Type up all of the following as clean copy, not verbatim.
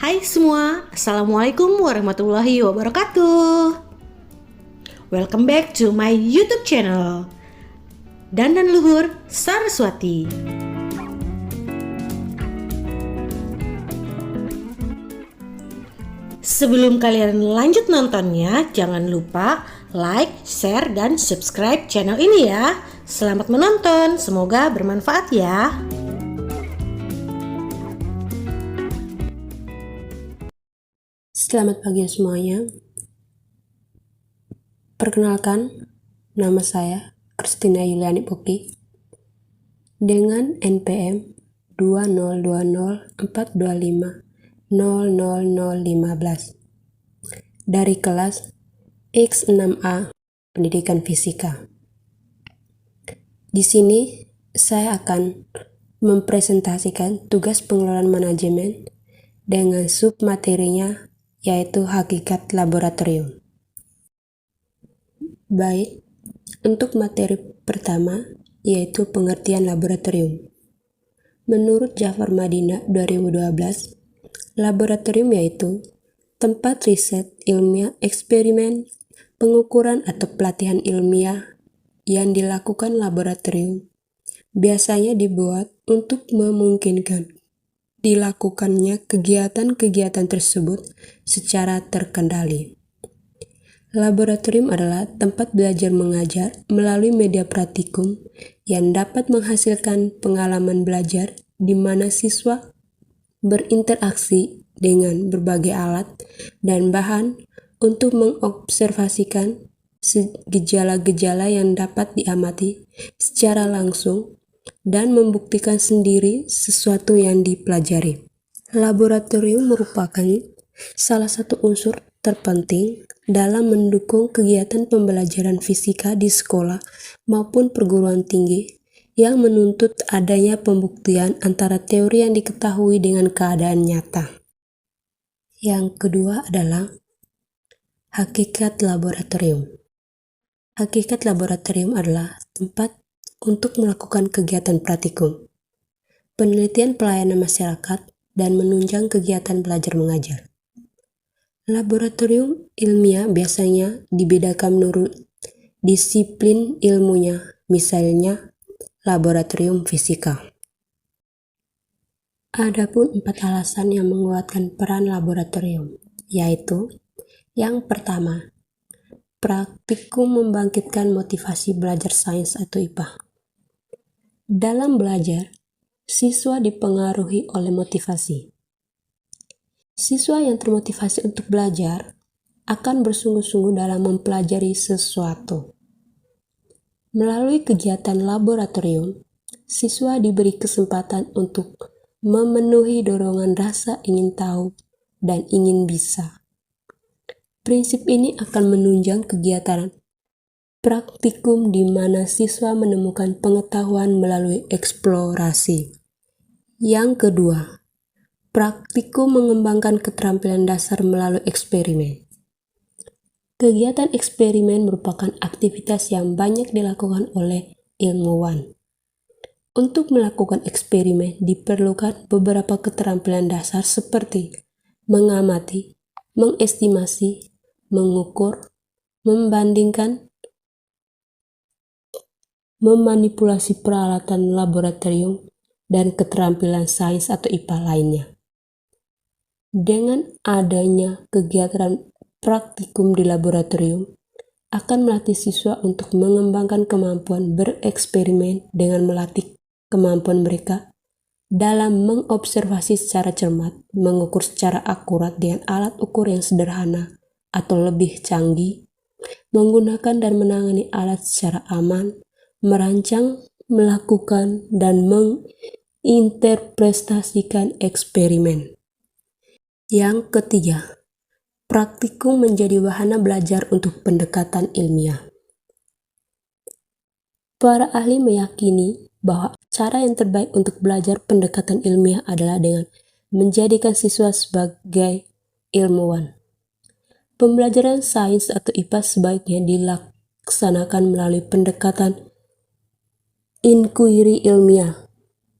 Hai semua, Assalamualaikum warahmatullahi wabarakatuh. Welcome back to my YouTube channel, Dandan Luhur Saraswati. Sebelum kalian lanjut nontonnya, jangan lupa like, share, dan subscribe channel ini ya. Selamat menonton, semoga bermanfaat ya. Selamat pagi semuanya. Perkenalkan, nama saya Kristina Yuliani Poki dengan NPM 20204250015 dari kelas X6A Pendidikan Fisika. Di sini saya akan mempresentasikan tugas pengelolaan manajemen dengan submaterinya yaitu hakikat laboratorium. Baik, untuk materi pertama yaitu pengertian laboratorium. Menurut Jafar Madina 2012, laboratorium yaitu tempat riset ilmiah, eksperimen, pengukuran atau pelatihan ilmiah yang dilakukan laboratorium biasanya dibuat untuk memungkinkan dilakukannya kegiatan-kegiatan tersebut secara terkendali. Laboratorium adalah tempat belajar mengajar melalui media praktikum yang dapat menghasilkan pengalaman belajar di mana siswa berinteraksi dengan berbagai alat dan bahan untuk mengobservasikan gejala-gejala yang dapat diamati secara langsung dan membuktikan sendiri sesuatu yang dipelajari. Laboratorium merupakan salah satu unsur terpenting dalam mendukung kegiatan pembelajaran fisika di sekolah maupun perguruan tinggi yang menuntut adanya pembuktian antara teori yang diketahui dengan keadaan nyata. Yang kedua adalah hakikat laboratorium. Hakikat laboratorium adalah tempat untuk melakukan kegiatan praktikum, penelitian pelayanan masyarakat, dan menunjang kegiatan belajar mengajar. Laboratorium ilmiah biasanya dibedakan menurut disiplin ilmunya, misalnya laboratorium fisika. Adapun 4 alasan yang menguatkan peran laboratorium, yaitu yang pertama, praktikum membangkitkan motivasi belajar sains atau IPA. Dalam belajar, siswa dipengaruhi oleh motivasi. Siswa yang termotivasi untuk belajar akan bersungguh-sungguh dalam mempelajari sesuatu. Melalui kegiatan laboratorium, siswa diberi kesempatan untuk memenuhi dorongan rasa ingin tahu dan ingin bisa. Prinsip ini akan menunjang kegiatan praktikum di mana siswa menemukan pengetahuan melalui eksplorasi. Yang kedua, praktikum mengembangkan keterampilan dasar melalui eksperimen. Kegiatan eksperimen merupakan aktivitas yang banyak dilakukan oleh ilmuwan. Untuk melakukan eksperimen diperlukan beberapa keterampilan dasar seperti mengamati, mengestimasi, mengukur, membandingkan, memanipulasi peralatan laboratorium, dan keterampilan sains atau IPA lainnya. Dengan adanya kegiatan praktikum di laboratorium, akan melatih siswa untuk mengembangkan kemampuan bereksperimen dengan melatih kemampuan mereka dalam mengobservasi secara cermat, mengukur secara akurat dengan alat ukur yang sederhana atau lebih canggih, menggunakan dan menangani alat secara aman, merancang, melakukan, dan menginterpretasikan eksperimen. Yang ketiga, praktikum menjadi wahana belajar untuk pendekatan ilmiah. Para ahli meyakini bahwa cara yang terbaik untuk belajar pendekatan ilmiah adalah dengan menjadikan siswa sebagai ilmuwan. Pembelajaran sains atau IPA sebaiknya dilaksanakan melalui pendekatan inquiry ilmiah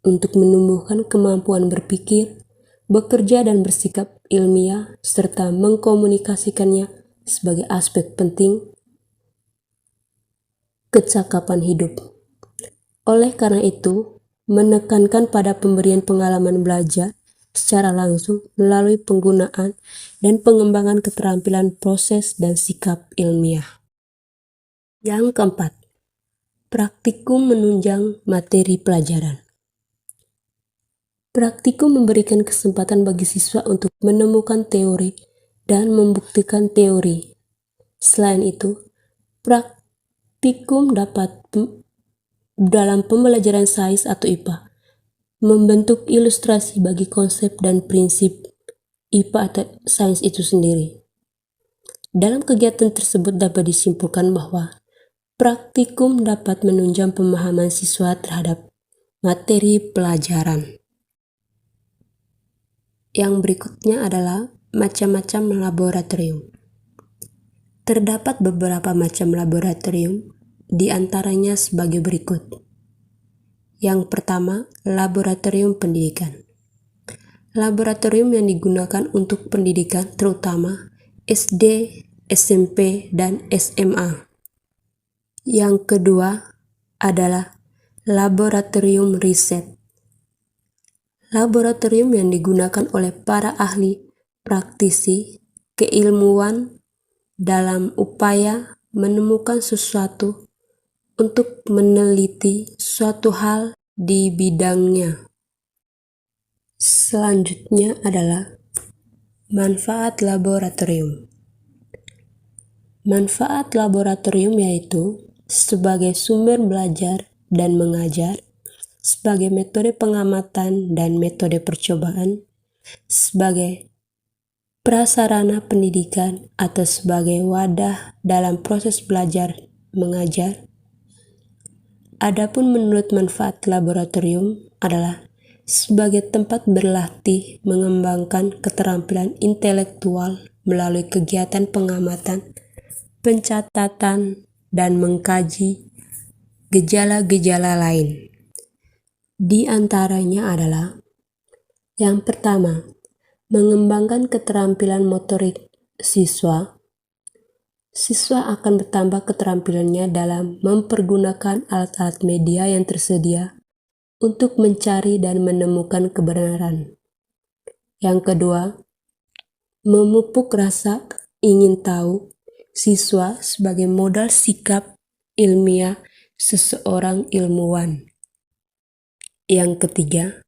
untuk menumbuhkan kemampuan berpikir, bekerja dan bersikap ilmiah, serta mengkomunikasikannya sebagai aspek penting kecakapan hidup. Oleh karena itu, menekankan pada pemberian pengalaman belajar secara langsung melalui penggunaan dan pengembangan keterampilan proses dan sikap ilmiah. Yang keempat, praktikum menunjang materi pelajaran. Praktikum memberikan kesempatan bagi siswa untuk menemukan teori dan membuktikan teori. Selain itu, praktikum dapat dalam pembelajaran sains atau IPA membentuk ilustrasi bagi konsep dan prinsip IPA atau sains itu sendiri. Dalam kegiatan tersebut dapat disimpulkan bahwa praktikum dapat menunjang pemahaman siswa terhadap materi pelajaran. Yang berikutnya adalah macam-macam laboratorium. Terdapat beberapa macam laboratorium, di antaranya sebagai berikut. Yang pertama, laboratorium pendidikan. Laboratorium yang digunakan untuk pendidikan terutama SD, SMP, dan SMA. Yang kedua adalah laboratorium riset. Laboratorium yang digunakan oleh para ahli, praktisi, keilmuan dalam upaya menemukan sesuatu untuk meneliti suatu hal di bidangnya. Selanjutnya adalah manfaat laboratorium. Manfaat laboratorium yaitu sebagai sumber belajar dan mengajar, sebagai metode pengamatan dan metode percobaan, sebagai prasarana pendidikan atau sebagai wadah dalam proses belajar mengajar. Adapun menurut manfaat laboratorium adalah sebagai tempat berlatih mengembangkan keterampilan intelektual melalui kegiatan pengamatan, pencatatan, dan mengkaji gejala-gejala lain. Di antaranya adalah yang pertama, mengembangkan keterampilan motorik siswa. Siswa akan bertambah keterampilannya dalam mempergunakan alat-alat media yang tersedia untuk mencari dan menemukan kebenaran. Yang kedua, memupuk rasa ingin tahu siswa sebagai modal sikap ilmiah seseorang ilmuwan. Yang ketiga,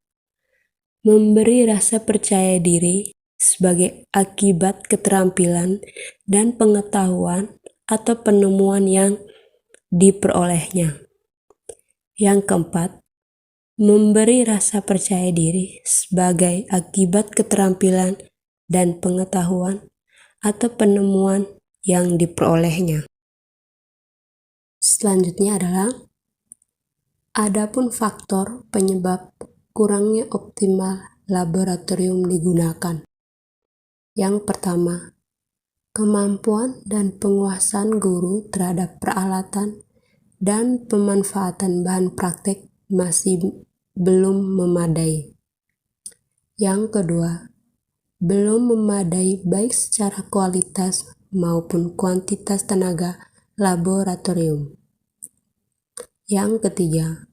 memberi rasa percaya diri sebagai akibat keterampilan dan pengetahuan atau penemuan yang diperolehnya. Yang keempat, memberi rasa percaya diri sebagai akibat keterampilan dan pengetahuan atau penemuan yang diperolehnya. Selanjutnya adalah adapun faktor penyebab kurangnya optimal laboratorium digunakan. Yang pertama, kemampuan dan penguasaan guru terhadap peralatan dan pemanfaatan bahan praktek masih belum memadai. Yang kedua, belum memadai baik secara kualitas maupun kuantitas tenaga laboratorium. Yang ketiga,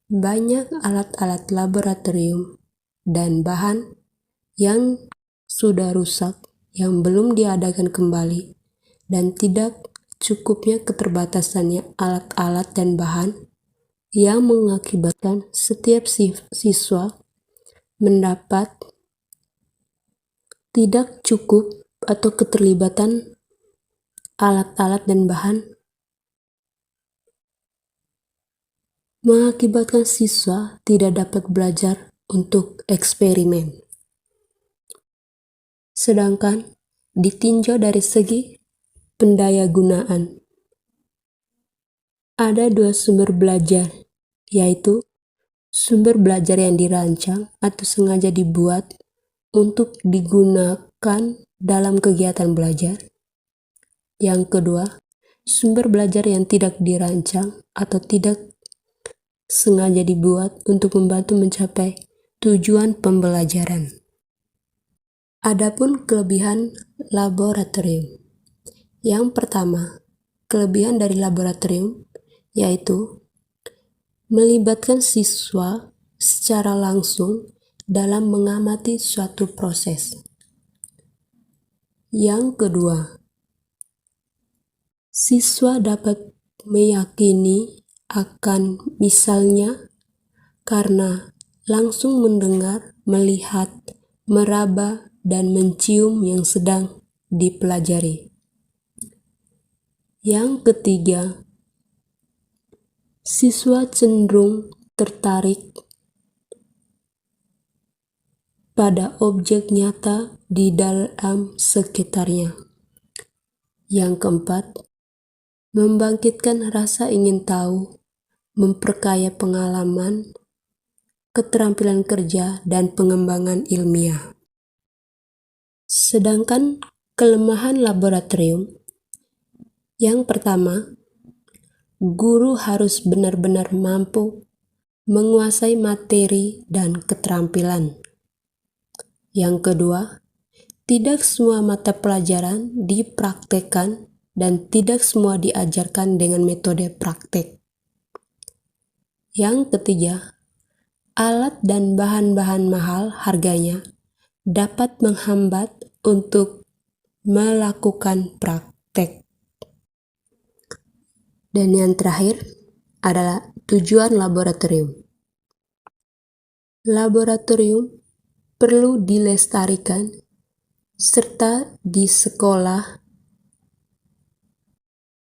banyak alat-alat laboratorium dan bahan yang sudah rusak yang belum diadakan kembali dan tidak cukupnya keterbatasannya alat-alat dan bahan yang mengakibatkan setiap siswa mendapat tidak cukup atau keterlibatan alat-alat dan bahan mengakibatkan siswa tidak dapat belajar untuk eksperimen. Sedangkan ditinjau dari segi pendayagunaan, ada dua sumber belajar, yaitu sumber belajar yang dirancang atau sengaja dibuat untuk digunakan dalam kegiatan belajar. Yang kedua, sumber belajar yang tidak dirancang atau tidak sengaja dibuat untuk membantu mencapai tujuan pembelajaran. Adapun kelebihan laboratorium. Yang pertama, kelebihan dari laboratorium yaitu melibatkan siswa secara langsung dalam mengamati suatu proses. Yang kedua, siswa dapat meyakini akan misalnya karena langsung mendengar, melihat, meraba, dan mencium yang sedang dipelajari. Yang ketiga, siswa cenderung tertarik pada objek nyata di dalam sekitarnya. Yang keempat, membangkitkan rasa ingin tahu, memperkaya pengalaman, keterampilan kerja, dan pengembangan ilmiah. Sedangkan kelemahan laboratorium, yang pertama, guru harus benar-benar mampu menguasai materi dan keterampilan. Yang kedua, tidak semua mata pelajaran dipraktekkan dan tidak semua diajarkan dengan metode praktek. Yang ketiga, alat dan bahan-bahan mahal harganya dapat menghambat untuk melakukan praktek. Dan yang terakhir adalah tujuan laboratorium. Laboratorium perlu dilestarikan serta di sekolah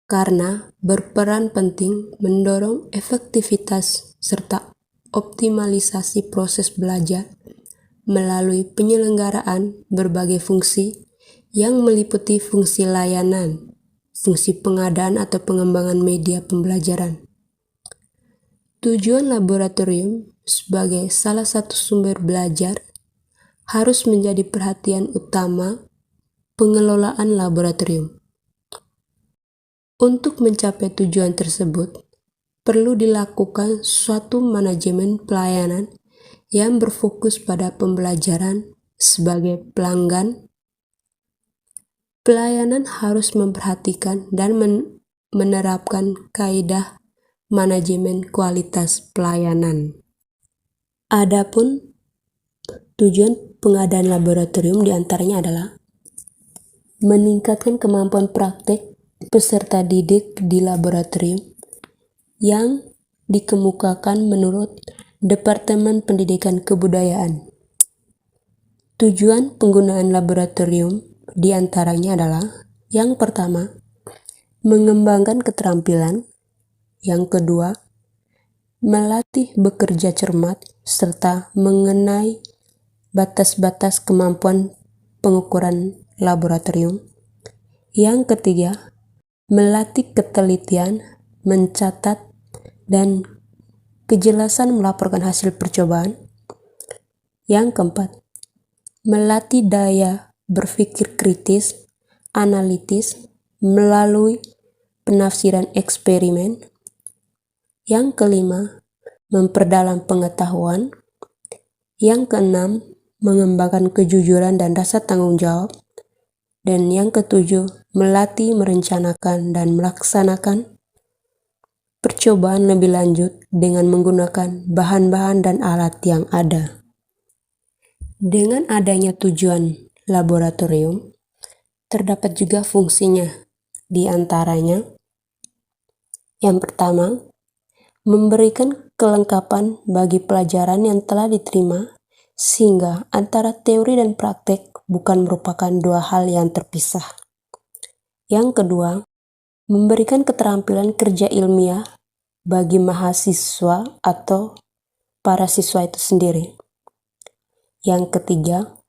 karena berperan penting mendorong efektivitas serta optimalisasi proses belajar melalui penyelenggaraan berbagai fungsi yang meliputi fungsi layanan, fungsi pengadaan atau pengembangan media pembelajaran. Tujuan laboratorium sebagai salah satu sumber belajar harus menjadi perhatian utama pengelolaan laboratorium. Untuk mencapai tujuan tersebut, perlu dilakukan suatu manajemen pelayanan yang berfokus pada pembelajaran sebagai pelanggan. Pelayanan harus memperhatikan dan menerapkan kaidah manajemen kualitas pelayanan. Adapun tujuan pengadaan laboratorium diantaranya adalah meningkatkan kemampuan praktek peserta didik di laboratorium yang dikemukakan menurut Departemen Pendidikan Kebudayaan. Tujuan penggunaan laboratorium diantaranya adalah yang pertama, mengembangkan keterampilan. Yang kedua, melatih bekerja cermat serta mengenai batas-batas kemampuan pengukuran laboratorium. Yang ketiga, melatih ketelitian, mencatat, dan kejelasan melaporkan hasil percobaan. Yang keempat, melatih daya berpikir kritis, analitis, melalui penafsiran eksperimen. Yang kelima, memperdalam pengetahuan. Yang keenam, mengembangkan kejujuran dan rasa tanggung jawab. Dan yang ketujuh, melatih merencanakan dan melaksanakan percobaan lebih lanjut dengan menggunakan bahan-bahan dan alat yang ada. Dengan adanya tujuan laboratorium, terdapat juga fungsinya. Di antaranya, yang pertama, memberikan kelengkapan bagi pelajaran yang telah diterima, sehingga antara teori dan praktek bukan merupakan dua hal yang terpisah. Yang kedua, memberikan keterampilan kerja ilmiah bagi mahasiswa atau para siswa itu sendiri. Yang ketiga,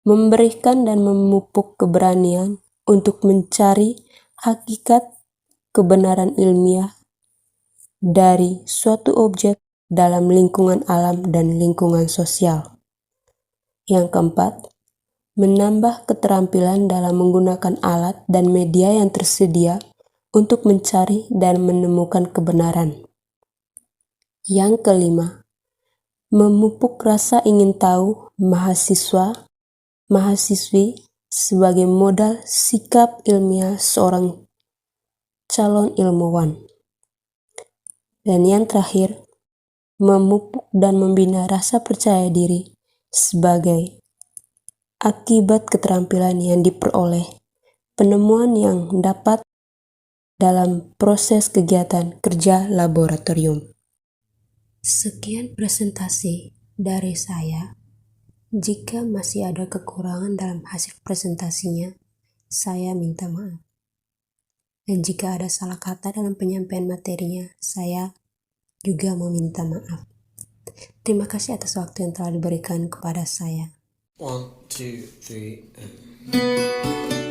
memberikan dan memupuk keberanian untuk mencari hakikat kebenaran ilmiah dari suatu objek dalam lingkungan alam dan lingkungan sosial. Yang keempat, menambah keterampilan dalam menggunakan alat dan media yang tersedia untuk mencari dan menemukan kebenaran. Yang kelima, memupuk rasa ingin tahu mahasiswa mahasiswi sebagai modal sikap ilmiah seorang calon ilmuwan. Dan yang terakhir, memupuk dan membina rasa percaya diri sebagai akibat keterampilan yang diperoleh, penemuan yang dapat dalam proses kegiatan kerja laboratorium. Sekian presentasi dari saya. Jika masih ada kekurangan dalam hasil presentasinya, saya minta maaf. Dan jika ada salah kata dalam penyampaian materinya, saya juga meminta maaf. Terima kasih atas waktu yang telah diberikan kepada saya. 1, 2, 3, and...